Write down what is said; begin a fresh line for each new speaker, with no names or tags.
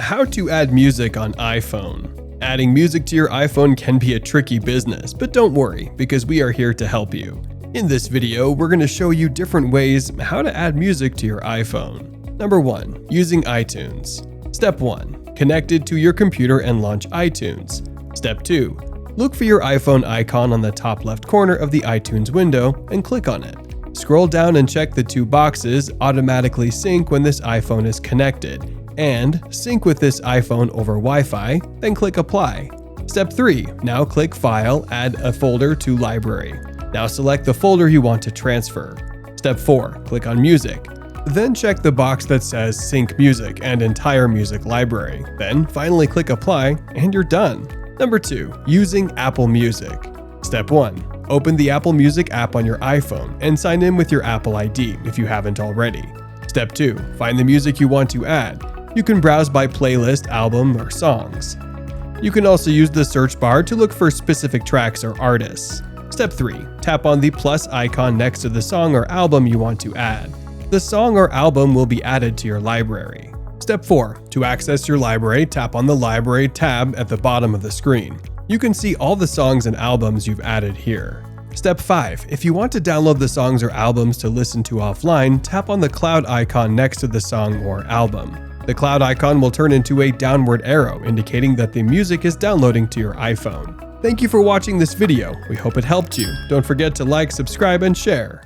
How to add music on iPhone. Adding music to your iPhone can be a tricky business, but don't worry, because we are here to help you. In this video, we're going to show you different ways how to add music to your iPhone. Number 1. Using iTunes. Step 1. Connect it to your computer and launch iTunes. Step 2. Look for your iPhone icon on the top left corner of the iTunes window and click on it. Scroll down and check the two boxes Automatically Sync when this iPhone is connected, and Sync with this iPhone over Wi-Fi, then click Apply. Step 3. Now click File, add a folder to Library. Now select the folder you want to transfer. Step 4. Click on Music. Then check the box that says Sync Music and Entire Music Library. Then finally click Apply, and you're done. Number 2. Using Apple Music. Step 1. Open the Apple Music app on your iPhone and sign in with your Apple ID if you haven't already. Step 2. Find the music you want to add. You can browse by playlist, album, or songs. You can also use the search bar to look for specific tracks or artists. Step 3. Tap on the plus icon next to the song or album you want to add. The song or album will be added to your library. Step 4. To access your library, tap on the Library tab at the bottom of the screen. You can see all the songs and albums you've added here. Step 5. If you want to download the songs or albums to listen to offline, tap on the cloud icon next to the song or album. The cloud icon will turn into a downward arrow indicating that the music is downloading to your iPhone. Thank you for watching this video. We hope it helped you. Don't forget to like, subscribe, and share.